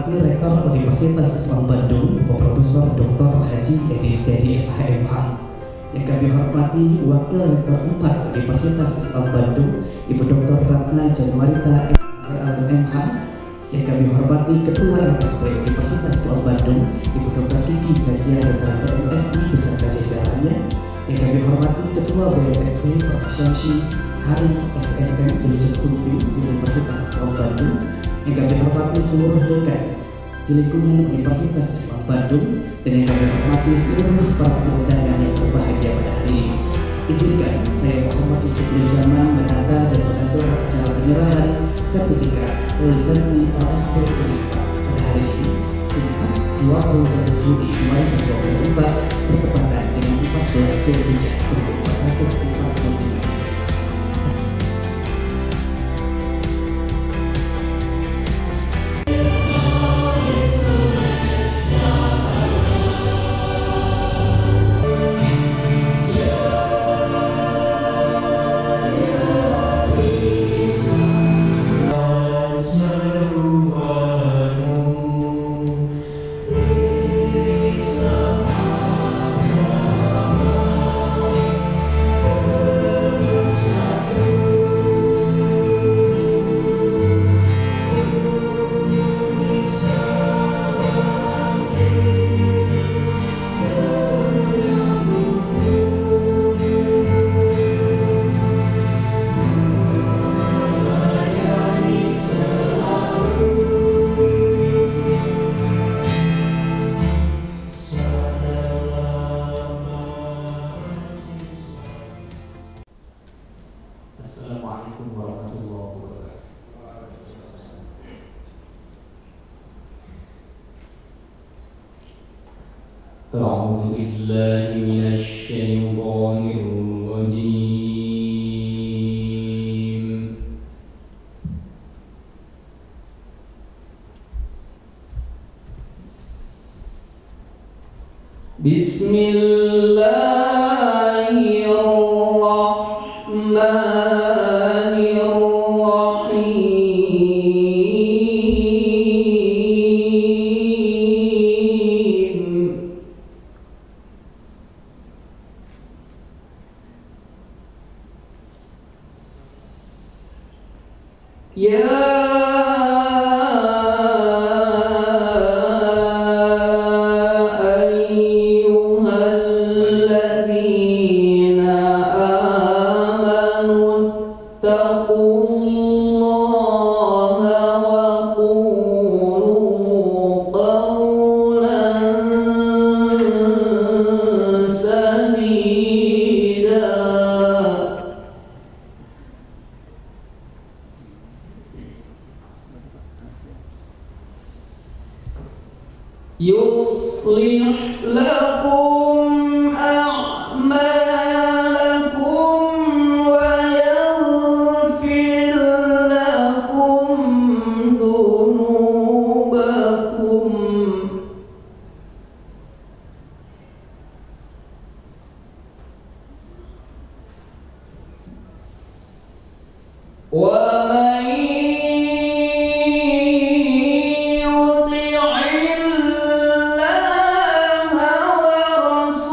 dihormati Rektor Universitas Islam Bandung, Profesor Dr. Haji Edi Setiadi SHMH. Yang kami hormati Wakil Rektor 4 Universitas Islam Bandung, Ibu Dr. Ratna Januarita LMH. Yang kami hormati Ketua RSP Universitas Islam Bandung, Ibu Dr. Kiki Zakia Dr. MSI beserta jajarannya. Yang kami hormati Ketua BMSP Prof. Syamsi Hari SNM Dr. Sumpi di Universitas Islam Bandung. Yang kami hormati seluruh rekan di lingkungan Universitas Islam Bandung, dan yang kami hormati seluruh para undangan yang berbahagia pada hari ini. Izinkan saya Muhammad Yusuf bin Jaman menata dan mengatur acara penyerahan sertifikat lisensi OSP Unista pada hari ini, Jumat 21 Juni 2024 bertepatan dengan 14 Zulhijjah 1445. Assalamualaikum warahmatullahi wabarakatuh. A'udzu billahi minasy syaithanir rajim. يصلح لكم أعمالكم ويغفر لكم ذنوبكم ومن يطع الله ورسوله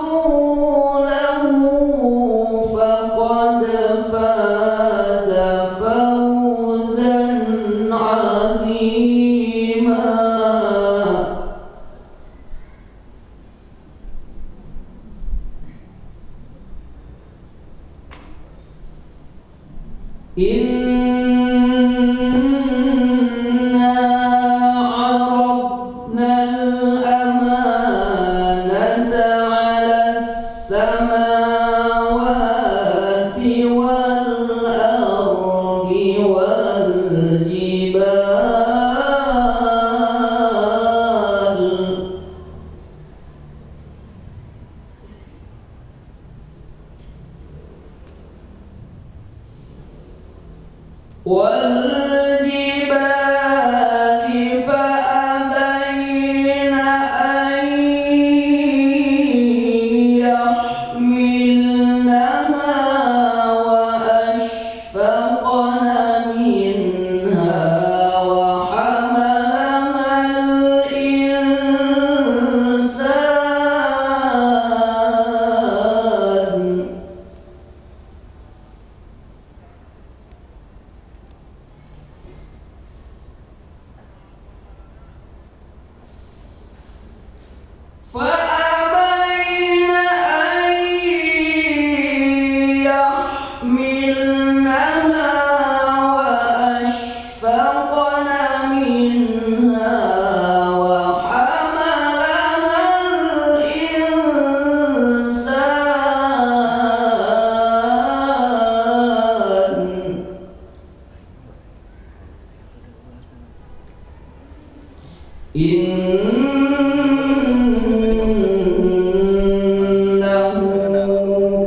Innahu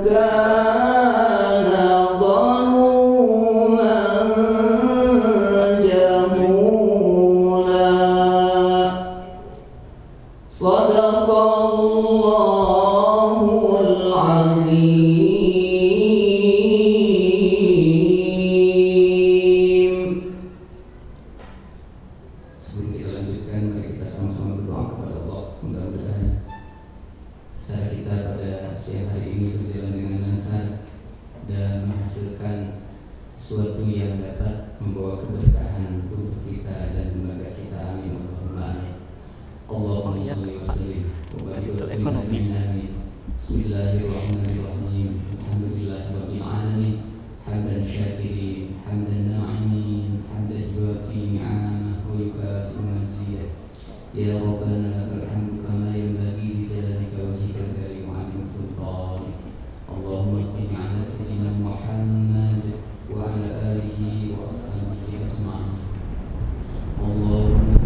kana zaluman jahula. Sadaqallahul azim. Sebelum kita lanjutkan, mari kita sama-sama berdoa kepada Allah. Mudah-mudahan acara kita pada siang hari ini berjalan dengan lancar dan menghasilkan sesuatu yang dapat membawa keberkahan untuk kita dan lembaga kita. Amin. Allahumma shalli wa sallim wa barik wa sallim. Amin. Bismillahirrahmanirrahim. Alhamdulillahirabbil alamin. Hamdan syakirin, hamdan na'imin, hamdan yuafi ni'amah wa yukafi mazidah. Ya Rabbana lakal hamdu kama yanbaghi li jalalika wajhikal karim wa 'azimi sultanik. Allahumma shalli 'ala sayyidina Muhammad wa 'ala alihi wa ashabihi ajma'in. Allahumma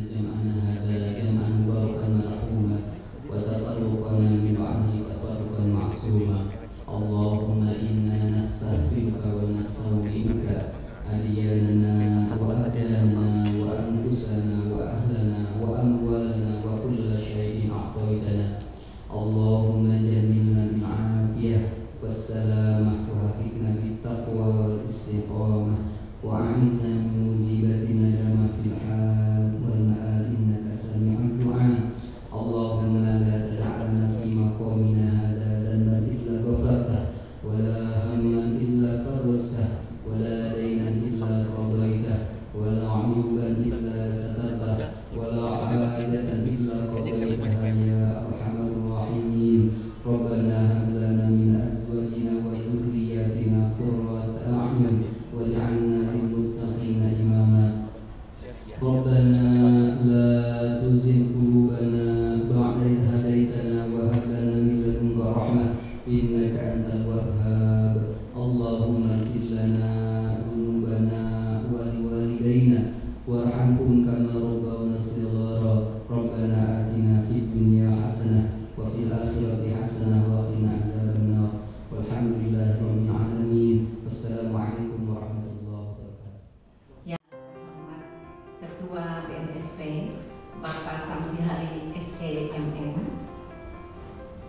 jam'ana hadza jam'an mubarakan marhuma wa tafarruqana min ba'dihi tafarruqan ma'suma. Allahumma inna nastaghfiruka wa nasta'udinuka adiyanana wa adana wa anfusana wa ahlana wa amwalana wa kulla syai'in a'taitana. Allahumma jamilna bil afiyah wassalamah wa hakikna bit taqwa wal istiqamah wa a'idna min mujibati nadamah fil hal wal ma'al innaka sami'ud du'a. Allahumma la tad'alna fi maqamina hadza dhanban illa ghafartah wa la hamman illa farajtah wa la daynan illa qadaitah wa la 'uyuban illa satartah wa la hajatan illa qadaitaha ya arhamar rahimin. Rabbana hab lana min azwajina wa dhurriyyatina qurrata a'yun waj'alna lil muttaqina imama. Rabbana la tuzigh qulubana ba'da idh hadaitana wa hab lana min ladunka rahmah innaka antal wahhab. Allahumma ighfir lana dhunubana wa liwalidayna warhamhum kama rabbawna shighara. Rabbana atina fid dunya hasanah wa fil akhirati hasanah wa qina azabannar. Walhamdulillahi rabbil alamin. Wassalamualaikum warahmatullahi wabarakatuh. Yang terhormat Ketua BNSP Bapak Samsi Hari SEMM,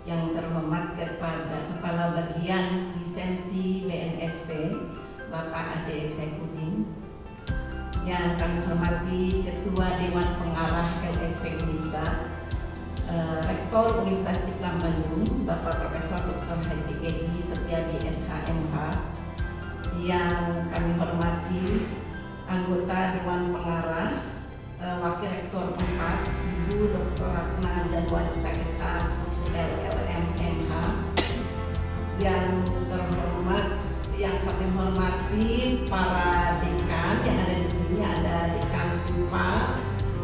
yang terhormat kepada Kepala Bagian Lisensi BNSP Bapak Ade Saifuddin, yang kami hormati Ketua Dewan Pengarah LSP Unisba, Rektor Universitas Islam Bandung Bapak Profesor Dr. Haji Edi Setiadi SHMH, yang kami hormati anggota Dewan Pengarah, Wakil Rektor 4 Ibu Dr. Ratna dan Wanita Esa LLM MH, yang terhormat, yang kami hormati para dekan yang ada di sini. Ada dekan Pak,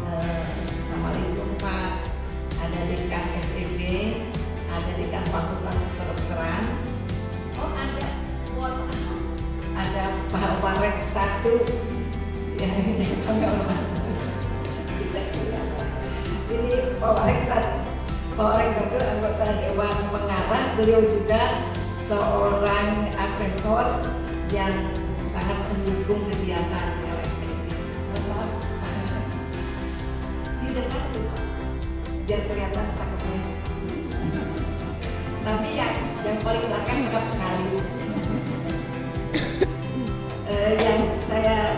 Assalamualaikum Pak, ada dekan FEB, ada dekan Fakultas Kedokteran, oh ada, ada Pak Warek 1 yang kami hormati. Ini Pak Warek 1 anggota Dewan Pengarah, beliau juga seorang asesor yang sangat mendukung kegiatan LSP. Di depan tuh Pak, biar kelihatan cakepnya. Tapi yang paling belakang cakep sekali.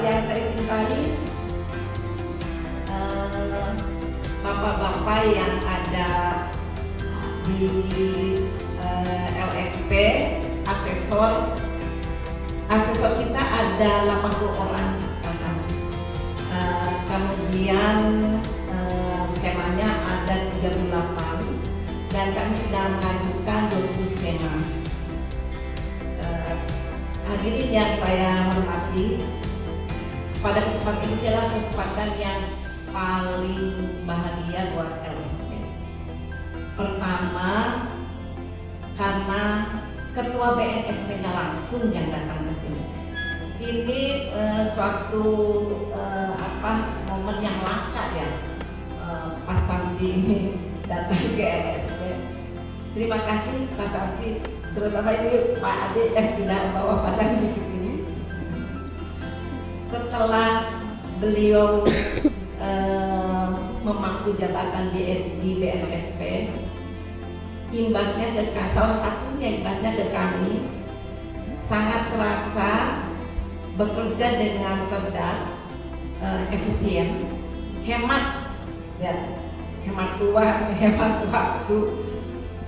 Yang saya cintai, bapak-bapak yang ada di LSP, asesor kita ada 80 orang Pak Samsi. Kemudian skemanya ada 38 dan kami sedang mengajukan 20 skema. Hadirin yang saya hormati, pada kesempatan ini adalah kesempatan yang paling bahagia buat LSP. Pertama, karena Ketua BNSP-nya langsung yang datang ke sini. Ini suatu momen yang langka Samsi ini datang ke LSP. Terima kasih Pak Samsi, terutama ini Pak Ade yang sudah bawa Pak Samsi ke sini. Setelah beliau memangku jabatan di BNSP, imbasnya ke salah satunya imbasnya ke kami sangat terasa bekerja dengan cerdas, efisien, hemat, ya, hemat waktu,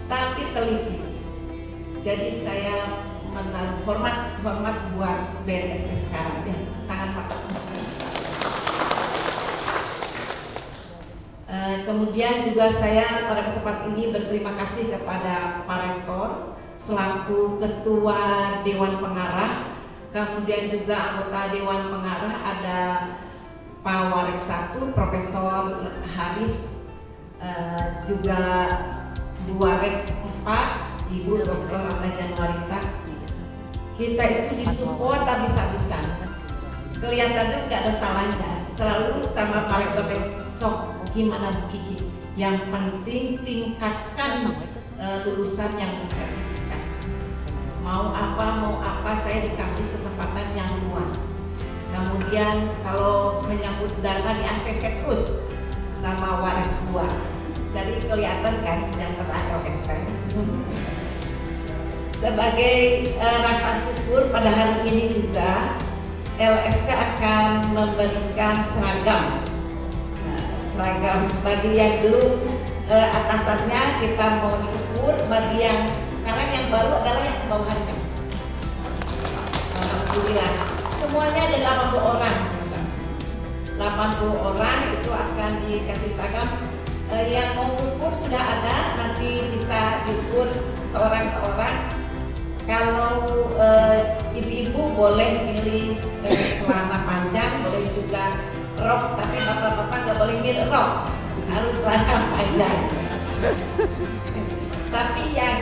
tapi teliti. Jadi saya menaruh hormat buat BNSP sekarang, ya, tangan mata. Kemudian juga saya pada kesempatan ini berterima kasih kepada Pak Rektor selaku Ketua Dewan Pengarah, kemudian juga anggota Dewan Pengarah ada Pak Warek 1, Profesor Haris, juga di Warek 4, Ibu Dr. Ratna Januarita. Kita itu disupport habis-habisan, kelihatannya nggak ada salahnya, selalu sama Pak Rektor sok gimana Bu Kiki, yang penting tingkatkan lulusan yang bersertifikat. Mau apa saya dikasih kesempatan yang luas. Kemudian kalau menyambut dana di ACC terus sama Warek 2. Jadi kelihatan kan sejahtera LSP. Sebagai rasa syukur pada hari ini juga LSP akan memberikan seragam bagi yang dulu atasannya kita mau diukur, bagi yang sekarang yang baru adalah yang ke bawahnya. Alhamdulillah semuanya ada 80 orang. 80 orang itu akan dikasih seragam. Yang mau ukur sudah ada, nanti bisa diukur seorang-seorang. Kalau ibu-ibu boleh pilih celana panjang, boleh juga rok, tapi bapak-bapak nggak boleh milih rok, harus celana panjang. Tapi yang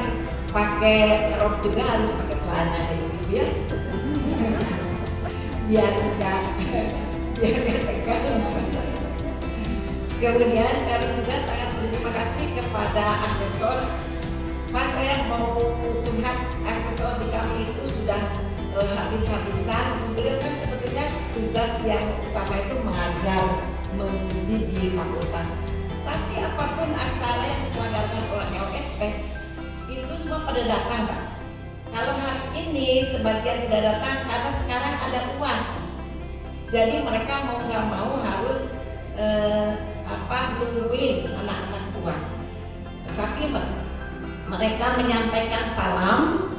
pakai rok juga harus pakai celana ya, biar enggak tegang. Kemudian kami juga sangat berterima kasih kepada asesor. Pak, saya mau curhat, asesor di kami itu sudah habis-habisan. Beliau kan sebetulnya tugas yang utama itu mengajar, menguji di fakultas. Tapi apapun acara yang diselenggarakan oleh LSP itu semua pada datang, Pak. Kalau hari ini sebagian tidak datang karena sekarang ada UAS. Jadi mereka mau nggak mau harus nungguin anak-anak UAS. Tetapi mereka menyampaikan salam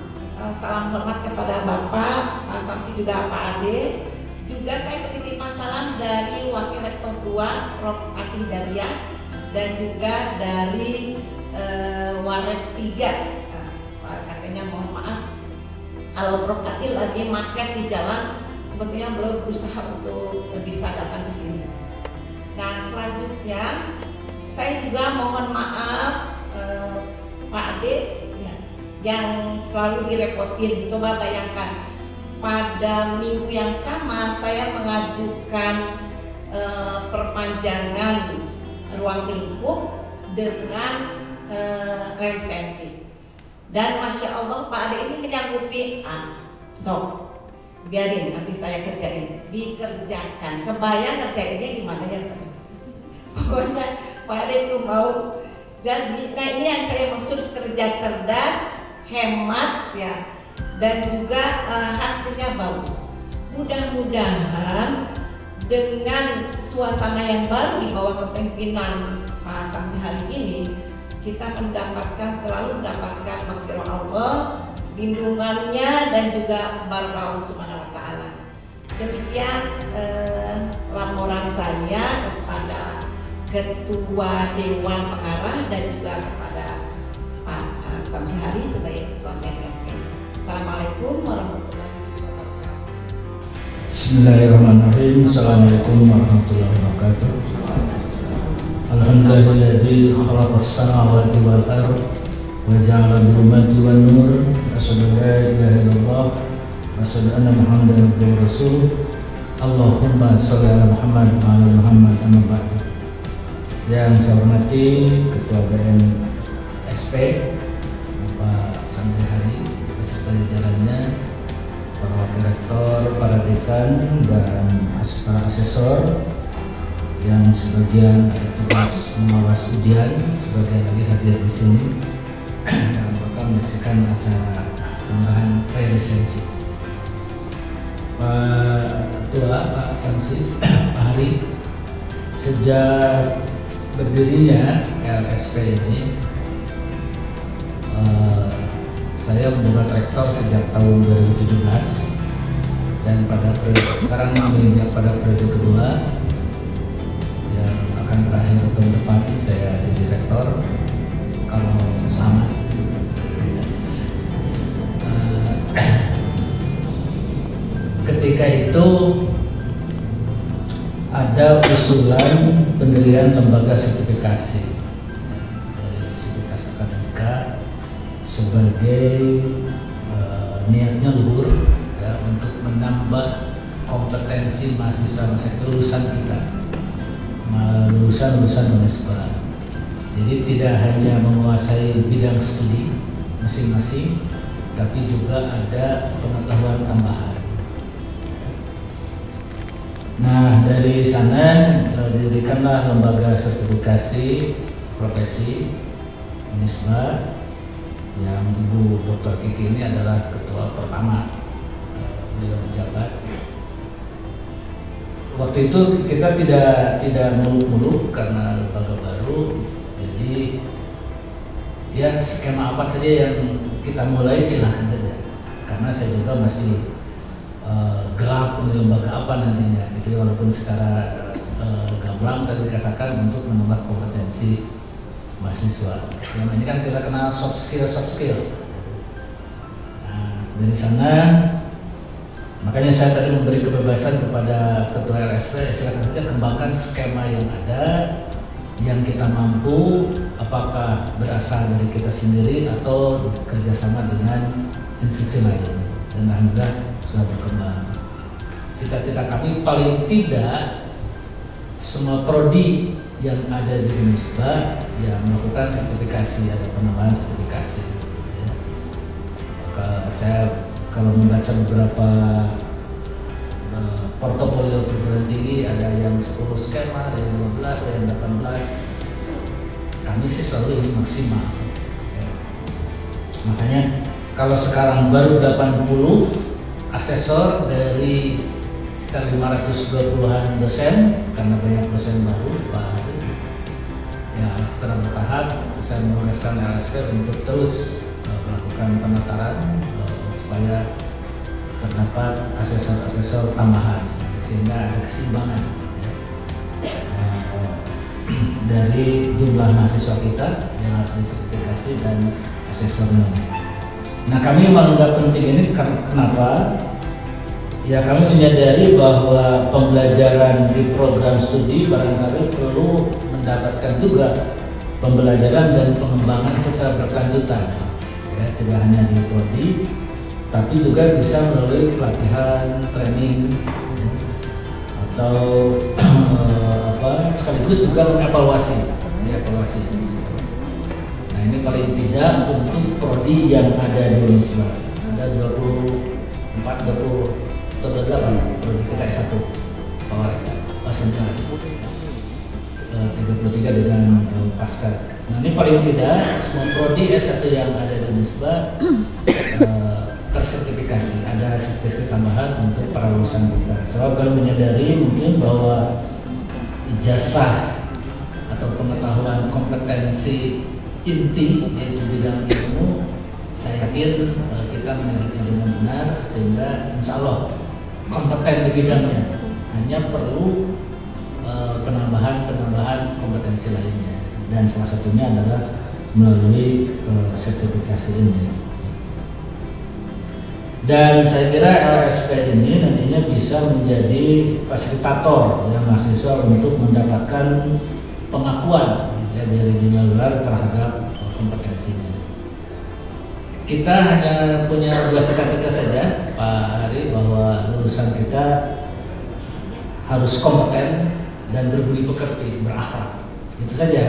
hormat kepada Bapak, Pak Samsi juga Pak Ade. Juga saya ketitipan salam dari Wakil Rektor 2, Prof. Atih Daria, dan juga dari Warek 3. Katanya mohon maaf kalau Prof. Atih lagi macet di jalan, sebetulnya belum berusaha untuk bisa datang ke sini. Nah, selanjutnya saya juga mohon maaf Pak Ade ya, yang selalu direpotin. Coba bayangkan pada minggu yang sama saya mengajukan perpanjangan ruang lingkup dengan lisensi. Dan Masya Allah Pak Ade ini menyanggupi, biarin nanti saya kerjain, dikerjakan. Kebayang kerjainnya gimana ya Pak? Pokoknya Pak Ade itu mau. Jadi, nah ini yang saya maksud, kerja cerdas, hemat ya, dan juga hasilnya bagus. Mudah-mudahan dengan suasana yang baru di bawah kepemimpinan Pak Samsi hari ini, kita selalu mendapatkan maghfirah Allah, lindungannya, dan juga barakah Allah Subhanahu wa Ta'ala. Demikian laporan saya kepada Ketua Dewan Pengarah dan juga kepada Pak Samsi Hari sebagai Ketua BNSP. Assalamualaikum warahmatullahi wabarakatuh. Bismillahirrahmanirrahim. Assalamualaikum warahmatullahi wabarakatuh. Alhamdulillahilladzi khalaqas samawati wal ardh wa ja'ala al-zulumati wan nur. Asyhadu an la ilaha illallah wa asyhadu anna Muhammadan abduhu wa rasuluh. Allahumma shalli ala Muhammad wa ala Muhammad amma ba'du. Yang saya hormati Ketua BNSP Bapak Samsi Hari beserta jajarannya, para wakil rektor, para dekan, dan para asesor yang sebagian ada tugas mengawas ujian, sebagian lagi hadir di sini dalam rangka menyaksikan acara penambahan pre-lisensi. Pak Ketua, Pak Samsi, Pak Hari, sejak berdirinya LSP ini, saya menjabat rektor sejak tahun 2017 dan pada periode sekarang menginjak pada periode kedua yang akan berakhir tahun depan saya jadi rektor kalau selamat. Ketika itu ada usulan pendirian lembaga sertifikasi dari Sivitas Akademika sebagai niatnya luhur ya, untuk menambah kompetensi mahasiswa lulusan kita, lulusan Unisba. Jadi tidak hanya menguasai bidang studi masing-masing, tapi juga ada pengetahuan tambahan. Nah, dari sana didirikanlah lembaga sertifikasi profesi Unisba yang Ibu Dr. Kiki ini adalah ketua pertama beliau menjabat. Waktu itu kita tidak muluk-muluk karena lembaga baru, jadi ya skema apa saja yang kita mulai silahkan saja, karena saya juga masih gelap ini lembaga apa nantinya. Jadi walaupun secara gamblang tadi dikatakan untuk menambah kompetensi mahasiswa. Selama ini kan kita kenal soft skill. Nah, dari sana makanya saya tadi memberi kebebasan kepada Ketua RSP, silakan saja kembangkan skema yang ada, yang kita mampu, apakah berasal dari kita sendiri atau kerjasama dengan institusi lain. Dan alhamdulillah sudah berkembang. Cita-cita kami paling tidak semua prodi yang ada di Unisba yang melakukan sertifikasi, ada penambahan sertifikasi. Ya. Maka saya kalau membaca beberapa portofolio perguruan tinggi, ada yang 10 skema, ada yang 15, ada yang 18. Kami sih selalu ingin maksimal. Ya. Makanya kalau sekarang baru 80 asesor dari sekitar 520-an dosen, karena banyak dosen baru, Pak Adi. Ya, setelah bertahap saya menugaskan LSP untuk terus melakukan penataran supaya terdapat asesor-asesor tambahan sehingga ada keseimbangan ya, dari jumlah mahasiswa kita yang harus disertifikasi dan asesornya. Nah, kami menganggap penting ini kenapa? Ya, kami menyadari bahwa pembelajaran di program studi barangkali perlu mendapatkan juga pembelajaran dan pengembangan secara berkelanjutan. Ya, tidak hanya di prodi, tapi juga bisa melalui pelatihan, training, ya, atau sekaligus juga mengevaluasi, evaluasi. Nah, ini paling tidak untuk prodi yang ada di Unisba. Ada 24, 20 atau 28 prodi kita S1 fasilitas 33 dengan pasca. Nah, ini paling tidak semua prodi S1 yang ada di Unisba tersertifikasi, ada sertifikasi tambahan untuk para lulusan kita. Sebab kami menyadari mungkin bahwa ijazah atau pengetahuan kompetensi inti yaitu bidang ilmu, saya yakin kita memilikinya dengan benar sehingga insya Allah kompeten di bidangnya. Hanya perlu penambahan kompetensi lainnya, dan salah satunya adalah melalui sertifikasi ini. Dan saya kira LSP ini nantinya bisa menjadi fasilitator yang mahasiswa untuk mendapatkan pengakuan ya, dari dunia luar terhadap kompetensinya. Kita hanya punya 2 cita-cita saja, Pak Hari, bahwa lulusan kita harus kompeten dan berbudi pekerti, berakhlak. Itu saja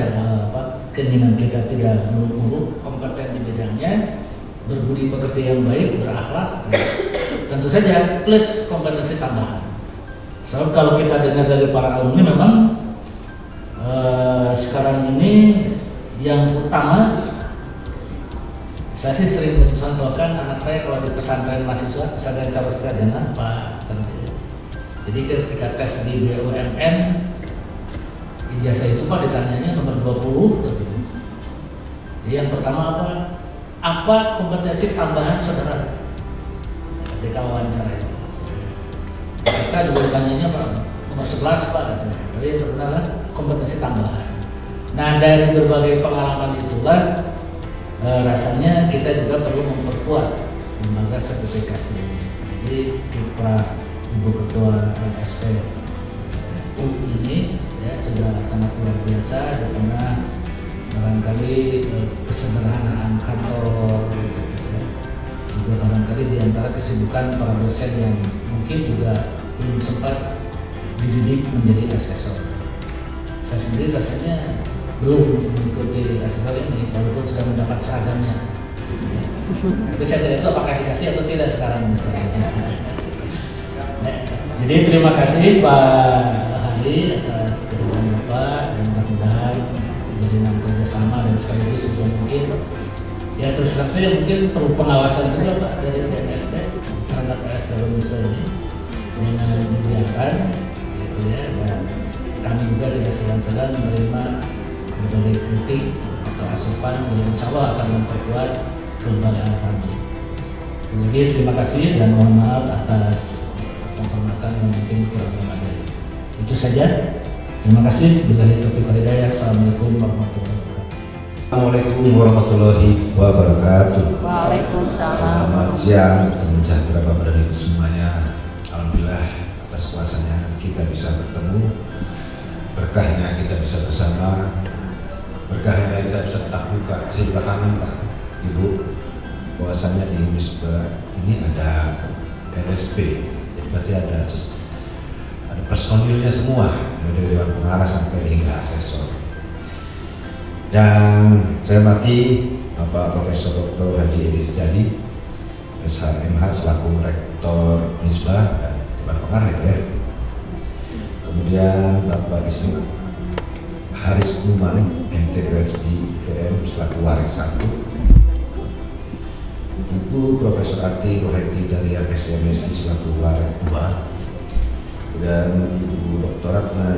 keinginan kita, tidak muluk-muluk, kompeten di bidangnya, berbudi pekerti yang baik, berakhlak, tentu saja plus kompetensi tambahan. Soal kalau kita dengar dari para alumni memang sekarang ini yang utama, saya sih sering mencontohkan anak saya kalau di pesantren mahasiswa, pesantren calon sarjana Pak Santi. Jadi ketika tes di BUMN, ijazah itu Pak ditanyanya nomor 20 gitu. Jadi yang pertama apa kompetensi tambahan saudara ketika wawancara itu. Kita juga ditanyanya Pak nomor 11 Pak katanya. Tapi yang terkenal kompetensi tambahan. Nah dari berbagai pengalaman itulah rasanya kita juga perlu memperkuat lembaga sertifikasi ini. Jadi Pak Ibu Ketua LSP U ini ya sudah sangat luar biasa di tengah barangkali kesederhanaan kantor gitu ya. Juga barangkali di antara kesibukan para dosen yang mungkin juga belum sempat dididik menjadi asesor. Saya sendiri rasanya belum mengikuti asesor ini walaupun sudah mendapat seragamnya. Ya. Tapi saya tidak tahu apakah dikasih atau tidak sekarang. Jadi terima kasih Pak Hadi atas kehadiran Bapak dan mudah-mudahan jalinan kerjasama dan sekaligus juga mungkin ya terus terang saja mungkin perlu pengawasan juga Pak dari BNSP terhadap SDM ini dengan dibiarkan gitu ya, dan kami juga tidak segan-segan menerima berbagai kritik atau asupan yang insya Allah akan memperkuat kelembagaan kami. Lagi terima kasih dan mohon maaf atas penghormatan yang mungkin kurang memadai. Itu saja. Terima kasih. Billahi taufiq wal hidayah. Assalamualaikum warahmatullahi wabarakatuh. Assalamualaikum warahmatullahi wabarakatuh. Waalaikumsalam. Selamat siang, sejahtera Bapak dan Ibu semuanya. Alhamdulillah atas kuasanya kita bisa bertemu, berkahnya kita bisa bersama, berkahnya kita bisa tetap buka. Saya juga kangen Pak Ibu, bahwasanya di Unisba ini ada LSP. Berarti ada personilnya semua, dari Dewan Pengarah sampai hingga asesor. Dan saya hormati Bapak Profesor Dr. Haji Edi Setiadi, SHMH selaku Rektor Unisba dan Dewan Pengarah ya. Kemudian Bapak Isnu Haris Numan, MTPHD IVM selaku Waris 1. Ibu Profesor Ati Rohaiti dari SMSI selaku Waris 2, dan Ibu Dr. Ratna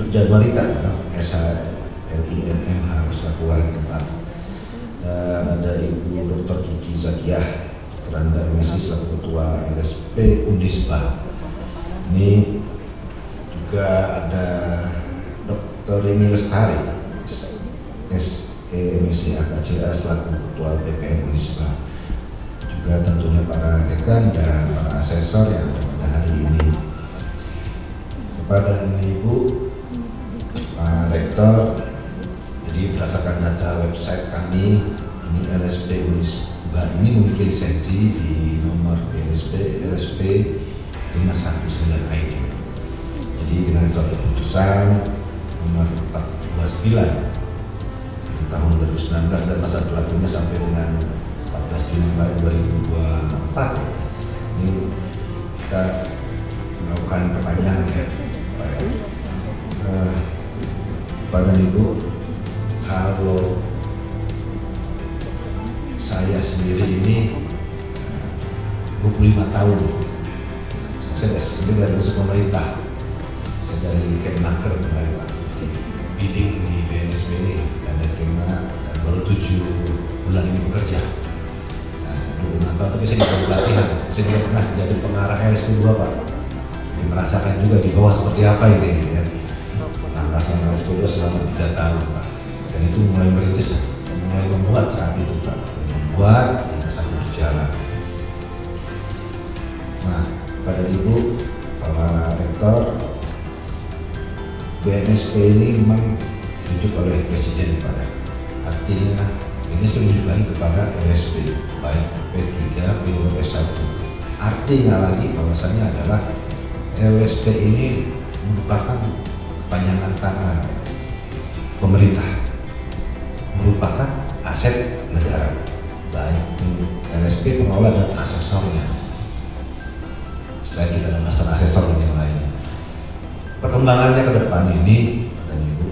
Januarita SHLINMH selaku Waris 4, dan ada Ibu Dr. Kiki Zakiyah Teranda MSI selaku Ketua LSP Unisba. Ini juga ada Dr. Rini Lestari MSI AKCA selaku Ketua BPM Unisba. Juga tentunya para dekan dan para asesor yang ada pada hari ini. Bapak dan Ibu, Pak Rektor, jadi berdasarkan data website kami, ini LSP Unisba ini memiliki lisensi di nomor BNSP LSP 519 ID. Jadi dengan suatu keputusan nomor 429 tahun 2019 dan masa berlakunya sampai dengan 14 Juni 2024, ini kita melakukan perpanjangan ya Pak ya. Bapak dan Ibu, kalau saya sendiri ini 25 tahun saya sendiri dari unsur pemerintah, saya dari Kemnaker kemarin Pak, bidding di BNSP ini dan terima, dan baru 7 bulan ini bekerja. Nah, 25 tahun, tapi saya juga pelatihan, saya juga pernah jadi pengarah LSP 2 Pak. Jadi merasakan juga di bawah seperti apa ini ya. Nah, merasakan LSP 2 selama 3 tahun Pak. Dan itu mulai merintis, mulai membuat saat itu Pak, membuat hingga sampai berjalan. Nah, pada Ibu, Pak Rektor, BNSP ini memang ditunjuk oleh Presiden Pak. Artinya BNSP menunjuk lagi kepada LSP baik P3, P2, P1. Artinya lagi bahwasannya adalah LSP ini merupakan panjangan tangan pemerintah, merupakan aset negara, baik LSP, pengelola dan asesornya. Selain kita ada master asesor dan yang lainnya. Perkembangannya ke depan ini, dan Ibu,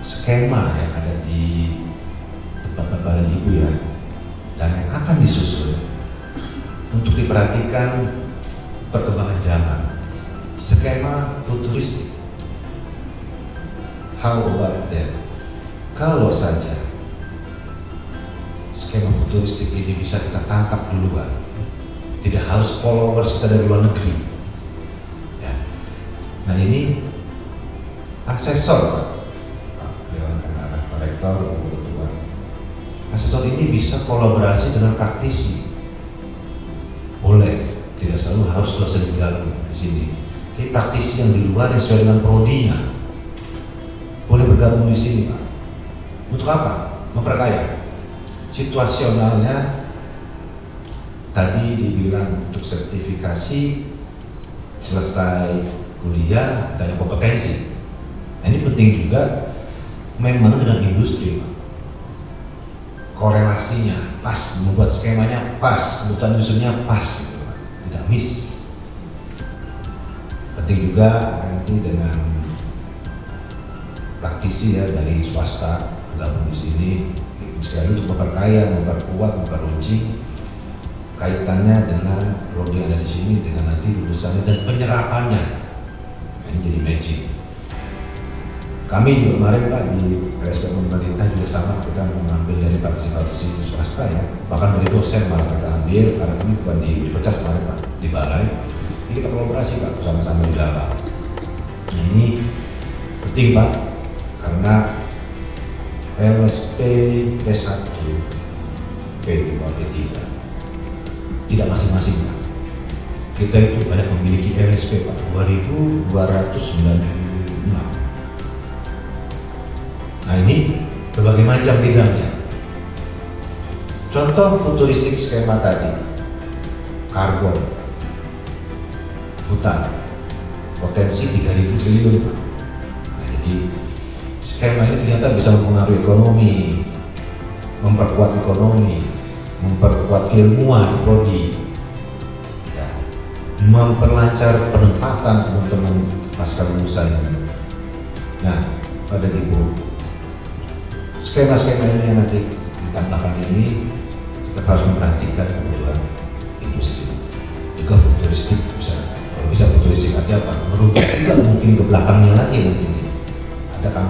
skema yang ada di tempat badan Ibu ya, dan yang akan disusul untuk diperhatikan perkembangan zaman, skema futuristik. How about that? Kalau saja skema futuristik ini bisa kita tangkap duluan, tidak harus followers kita dari luar negeri ya. Nah ini asesor Pak Dewan Pengarah, Pak Rektor, Bu Ketua, asesor ini bisa kolaborasi dengan praktisi, boleh, tidak selalu harus dosen di dalam di sini. Jadi praktisi yang di luar yang sesuai dengan prodinya boleh bergabung di sini Pak. Untuk apa? Memperkaya. Situasionalnya tadi dibilang untuk sertifikasi, selesai kuliah ditanya kompetensi. Nah, ini penting juga memang dengan industri Pak. Korelasinya pas, membuat skemanya pas, kebutuhan industri-nya pas gitu, Pak. Tidak miss. Penting juga nanti dengan praktisi ya dari swasta gabung di sini, sekali lagi untuk memperkaya, memperkuat, memperuncing kaitannya dengan prodi yang ada di sini dengan nanti lulusannya dan penyerapannya. Nah, ini jadi matching. Kami juga kemarin Pak di LSP pemerintah juga sama, kita mengambil dari partisipasi swasta ya, bahkan dari dosen malah kita ambil karena kami bukan di universitas kemarin Pak, di balai. Ini kita kolaborasi Pak, sama-sama di dalam. Nah ini penting Pak, karena LSP P1, P2, P3 tidak masing-masing Pak. Kita itu banyak memiliki LSP Pak, 2.296. Nah ini berbagai macam bidangnya. Contoh futuristik skema tadi, karbon, hutan, potensi 3.000 triliun Pak. Nah, jadi skema ini ternyata bisa mempengaruhi ekonomi, memperkuat ekonomi, memperkuat ilmuwan, prodi, ya, memperlancar penempatan teman-teman pasca lulusan. Nah, pada Ibu, skema-skema ini yang nanti ditambahkan ini tetap harus memperhatikan kebutuhan industri. Juga futuristik bisa, kalau bisa futuristik ada apa? Merubah juga mungkin ke belakangnya lagi nanti ini. Ada kan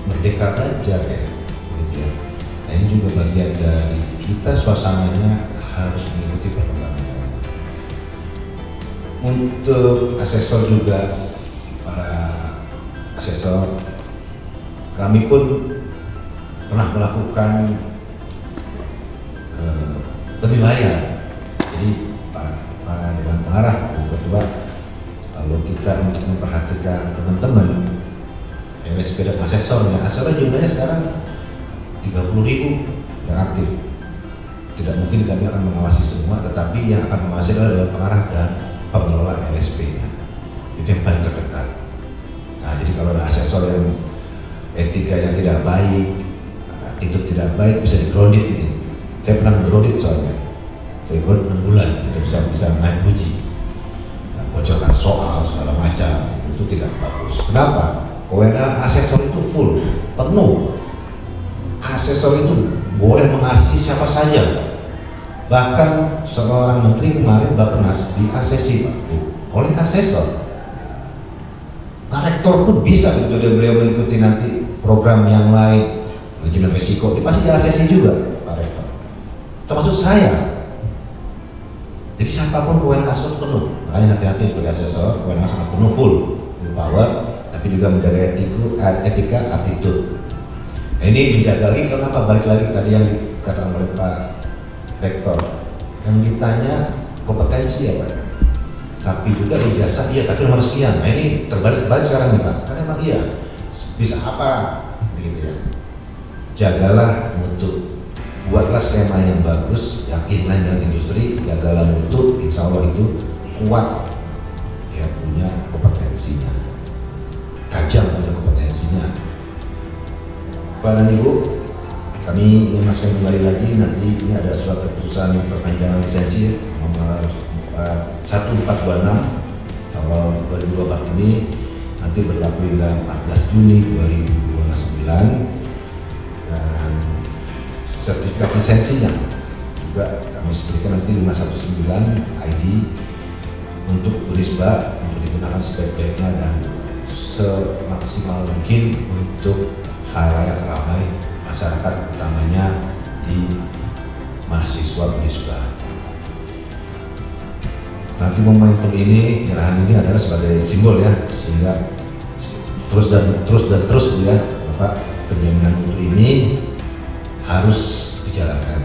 merdeka belajar ya, gitu ya. Nah ini juga bagian dari kita, suasananya harus mengikuti perkembangan. Untuk asesor juga, para asesor, kami pun pernah melakukan penilaian. Jadi Pak Dewan Pengarah, Bu Ketua, kalau kita untuk memperhatikan teman-teman LSP dan asesornya, asesornya jumlahnya sekarang 30.000 yang aktif. Tidak mungkin kami akan mengawasi semua, tetapi yang akan mengawasi adalah Dewan Pengarah dan pengelola LSP-nya. Itu yang paling terdekat. Nah, jadi kalau ada asesor yang etikanya tidak baik, itu tidak baik, bisa di-grounded ini. Saya pernah di-grounded soalnya. Saya grounded 6 bulan, tidak bisa main uji. Nah, bocorkan soal segala macam, itu tidak bagus. Kenapa? Kewenangan asesor itu full, penuh. Asesor itu boleh mengasesi siapa saja. Bahkan seorang menteri kemarin Bappenas diasesi oleh asesor. Pak Rektor pun bisa begitu beliau mengikuti nanti program yang lain, manajemen risiko, dia pasti diasesi juga Pak Rektor. Termasuk saya. Jadi siapapun kewenangan asesor penuh. Makanya hati-hati sebagai asesor, kewenangan sangat penuh, full power, tapi juga menjaga etika, attitude. Nah, ini menjaga lagi, kenapa? Balik lagi tadi yang dikatakan oleh Pak Rektor, yang ditanya kompetensi ya Pak, tapi juga ijazah iya, tapi nomor sekian. Nah ini terbalik sekarang nih Pak, karena emang iya bisa apa gitu ya. Jagalah mutu, buatlah skema yang bagus, yang inline dengan industri, jagalah mutu, insya Allah itu kuat ya, punya kompetensinya. tajam pada kompetensinya. Bapak dan Ibu, kami ingin masukkan kembali lagi, nanti ini ada surat keputusan perpanjangan lisensi nomor 1426 tahun 2024 ini nanti berlaku hingga 14 Juni 2029, dan sertifikat lisensinya juga kami berikan nanti 519 ID untuk Unisba untuk digunakan sebaik-baiknya dan semaksimal mungkin untuk khalayak ramai masyarakat, utamanya di mahasiswa Unisba. Nanti momentum ini, penyerahan ini adalah sebagai simbol ya, sehingga terus ya Bapak, penjaminan mutu ini harus dijalankan.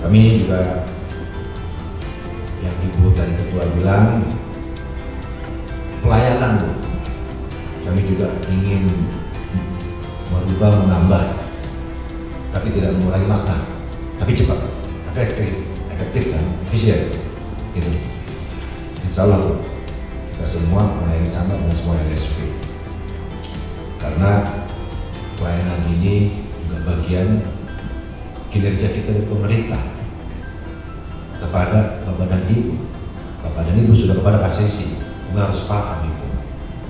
Kami juga yang Ibu dari Ketua bilang pelayanan, Bu. Kami juga ingin merubah, menambah, tapi tidak mengurangi makna, tapi cepat, efektif dan efisien. Itu insya Allah kita semua melayani sama dengan semua RSP, karena pelayanan ini juga bagian kinerja kita dari pemerintah kepada Bapak dan Ibu. Bapak dan Ibu sudah kepada KCC, kami harus paham itu.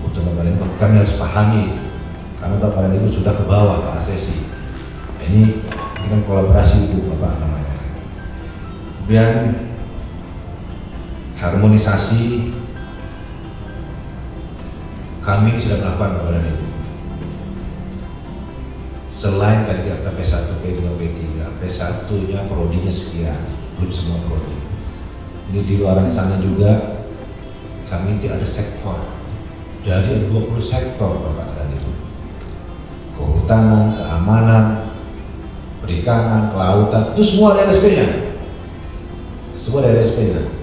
Untuk Bapak dan Ibu kami harus pahami, karena Bapak dan Ibu sudah ke bawah ke KCC. Nah, ini kan kolaborasi Ibu Bapak namanya. Kemudian harmonisasi kami sudah melakukan Bapak dan Ibu. Selain tadi kita P1, P2, P3, P1-nya prodinya sekian, belum semua prodi. Ini di luar sana juga kami tidak ada sektor. Jadi ada 20 sektor Bapak dan Ibu. Kehutanan, keamanan, perikanan, kelautan, itu semua ada RSP-nya. Semua ada RSP-nya.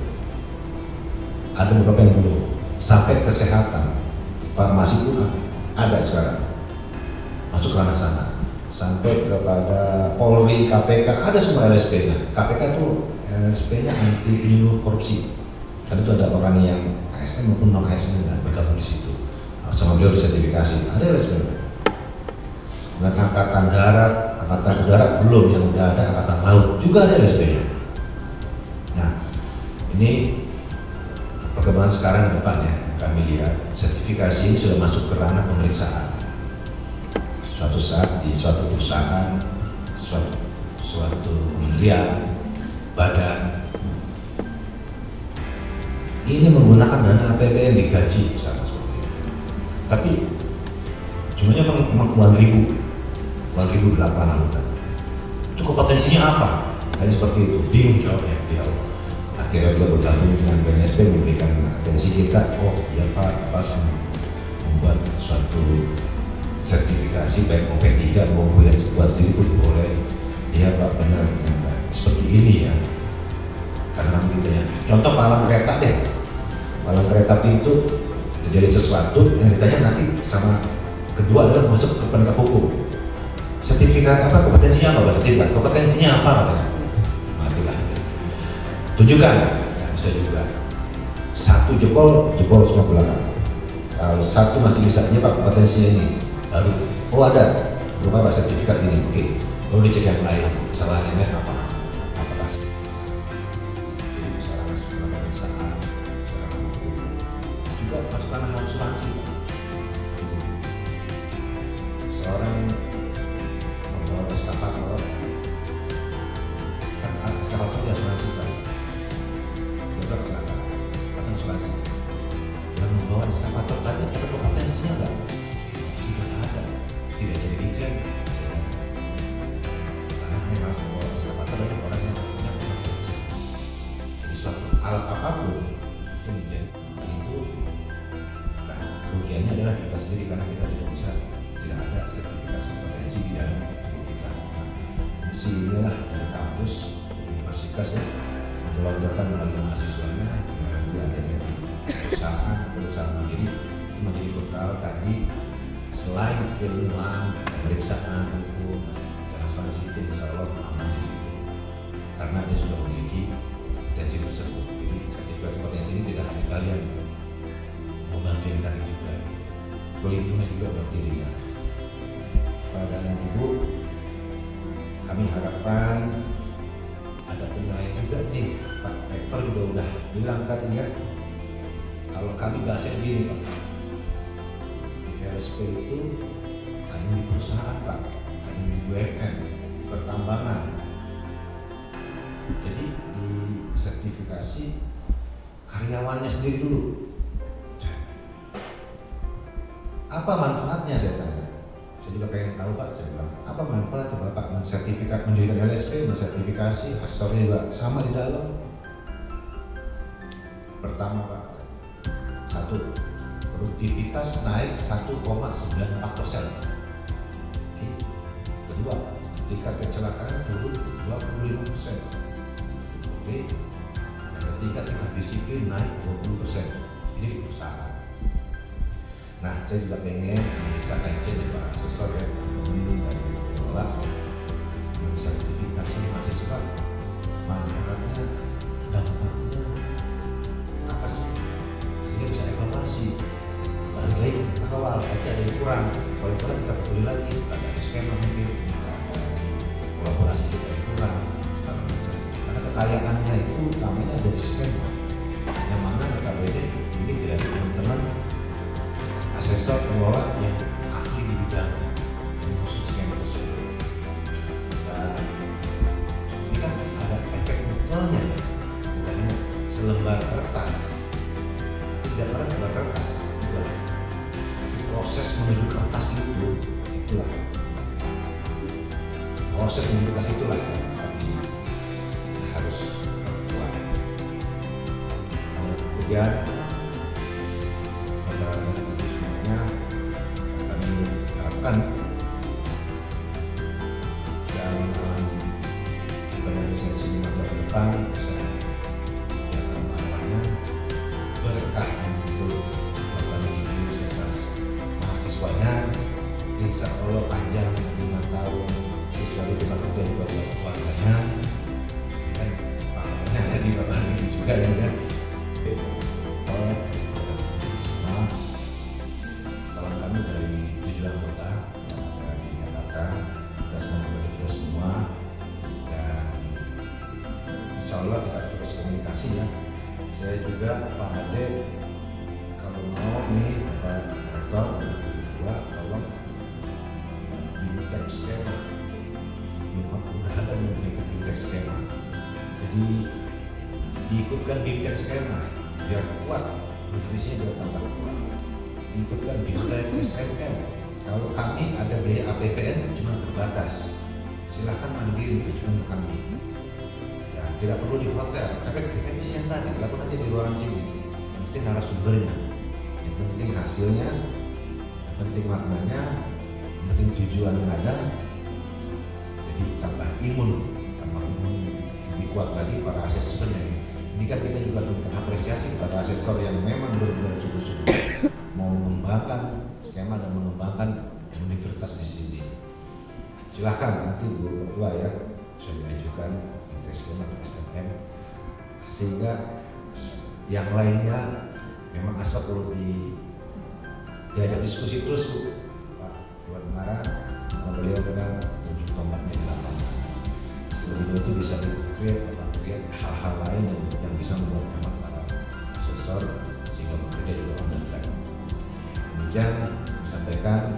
Ada beberapa yang belum, sampai kesehatan, farmasi pun ada sekarang, masuk ke ranah sana, sampai kepada Polri, KPK, ada semua LSP-nya. KPK itu LSP-nya anti penyuluh korupsi, karena itu ada orang yang ASN maupun non ASN yang bergabung di situ, sama beliau disertifikasi, ada LSP-nya. Dan angkatan darat belum, yang udah ada angkatan laut juga ada LSP-nya. Nah, ini perkembangan sekarang ke depannya kami lihat sertifikasi ini sudah masuk ke ranah pemeriksaan. Suatu saat di suatu perusahaan, suatu kementerian, badan ini menggunakan dana APBN digaji misalnya seperti itu. Tapi jumlahnya memang puluhan ribu 8 anggota. Itu kompetensinya apa? Kayak seperti itu. Bingung jawabnya dia. Akhirnya dia bergabung dengan BNSP, memberikan atensi kita. Oh ya Pak, pas membuat suatu sertifikasi baik OP3 maupun yang buat sendiri pun boleh. Iya Pak, benar. Seperti ini ya. Karena kita ya. Contoh palang kereta deh. Palang kereta pintu terjadi sesuatu yang ditanya nanti sama kedua adalah masuk ke penegak hukum. Sertifikat apa? Kompetensinya apa? Sertifikat kompetensinya apa katanya? Tunjukkan, ya, bisa juga. Satu jebol semua belakang. Kalau satu masih bisa, ini Pak kompetensinya ini. Lalu, oh ada, belum apa sertifikat ini, oke. Lalu dicek yang lain, kesalahan yang lain apa? Apakah? Jadi misalnya pemeriksaan, juga masukkan asuransi. Seorang membawa eskavator, kan eskavator di asuransi kan? Asuransi dan membawa eskavator tadi ada kompetensinya enggak? Tidak ada, tidak jadi weekend karena hanya harus membawa eskavator dari orang yang punya kompetensi. Jadi suatu alat apapun itu menjadi itu, nah kerugiannya adalah kita sendiri karena kita tidak ada sertifikasi kompetensi di dalam tubuh kita. Fungsi inilah dari kampus universitas ya, melontarkan melalui mahasiswanya yang ada di perusahaan mandiri itu menjadi bekal tadi selain keilmuan, pemeriksaan hukum, transparansi, insya Allah aman di situ karena dia sudah memiliki potensi tersebut. Jadi sertifikat kompetensi ini tidak hanya kalian membantu yang tadi juga, pelindungan juga buat dirinya. Kepada Ibu, kami harapkan ada penilaian juga nih. Pak Rektor juga udah bilang tadi ya, kalau kami bahasa begini Pak, di LSP itu ada di perusahaan Pak, ada di BUMN, pertambangan. Jadi di sertifikasi karyawannya sendiri dulu. Apa manfaatnya saya tanya? Saya juga pengen tahu Pak, saya bilang, apa manfaat Bapak mensertifikat mendirikan LSP, mensertifikasi, aksesornya juga sama di dalam. Pertama Pak, 1, produktivitas naik 1,94%. Kedua, tingkat kecelakaan turun 25%. Oke. Yang ketiga, tingkat disiplin naik 20%. Ini di perusahaan. Nah, saya juga pengen bisa kajian dari para asesor ya, dari pengelola sertifikasi mahasiswa, manfaatnya, dampaknya apa sih, sehingga bisa evaluasi. Balik lagi ke awal, ada yang kurang, kalau kurang kita betulin lagi, ada skema mungkin, ada kolaborasi kita yang kurang, karena kekayaannya itu utamanya ada di skema, yang mana notabene ini dari teman-teman asesor pengelola yang ahli di bidangnya mengusung skema tersebut. Dan ini kan ada efek mutualnya ya, bukan hanya selembar kertas, tidak pernah selembar kertas, juga proses menuju kertas itulah proses menuju kertas itulah ya, tapi harus kuat. Kemudian kami harapkan dalam organisasi 5 tahun depan bisa jaga maknanya berkah untuk universitas mahasiswanya, insya Allah panjang 5 tahun siswa di rumah kerja juga buat keluarganya, kan maknanya ada di bapak ini juga ya kan. Dari 7 anggota dari Jakarta, kita semua dan insya Allah kita terus komunikasi ya. Saya juga Pak Ade kalau mau nih Bapak Rektor berdua tolong BIMTEK skema, udah ada memberikan BIMTEK skema, jadi diikutkan BIMTEK skema biar kuat, nutrisinya biar tambah kuat. Ikutkan BIMTEK SMM. Kalau kami ada biaya APBN cuma terbatas, silakan mandiri, itu cuma kami. Ya, tidak perlu di hotel, efisien tadi, lakukan aja di ruangan sini. Yang penting narasumbernya, yang penting hasilnya, yang penting maknanya, yang penting tujuannya ada. Jadi tambah imun lebih kuat lagi para asesornya. Ini kan kita juga memberikan apresiasi kepada asesor yang memang benar-benar sungguh-sungguh mau mengembangkan skema dan mengembangkan universitas di sini. Silakan nanti Bu Ketua ya, saya mengajukan skema SMM sehingga yang lainnya memang asal perlu diajak diskusi terus Bu. Pak Dewan Pengarah, beliau dengan ujung tombaknya di lapangan. Sebelum itu bisa di-create hal-hal lain yang bisa membuat nyaman para asesor sehingga bekerja juga on the track. Demikian disampaikan,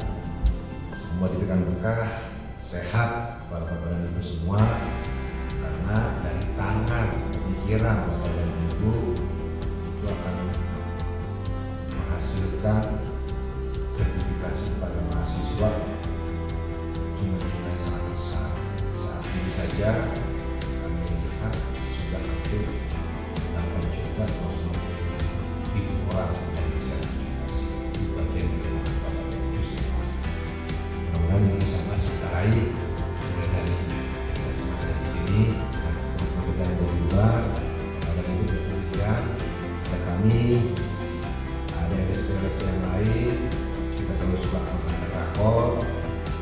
semua diberikan berkah, sehat para bapak dan ibu semua, karena dari tangan pemikiran bapak dan ibu itu akan menghasilkan sertifikasi kepada mahasiswa jumlah-jumlah yang sangat besar. Saat ini saja kami lihat sudah hampir 8 juta 250.000 orang yang disertifikasi di bagian bagaimana bapak dan ibu semua. Mudah-mudahan ini bisa masih kita raih mulai dari kita semua ada di sini dan teman-teman kita yang dari luar, ada ibu dan sendirian, ada kami, ada LSP yang lain. Kita selalu suka mengadakan rakor,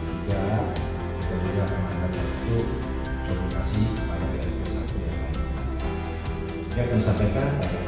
juga kita juga mengadakan waktu komunikasi pada LSP 1 yang lain. Saya akan sampaikan pada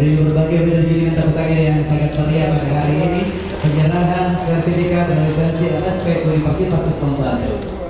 Kami berbagai berdiri dengan tepuk tangan yang sangat meriah pada hari ini penyerahan sertifikat dan lisensi LSP Universitas Islam Bandung.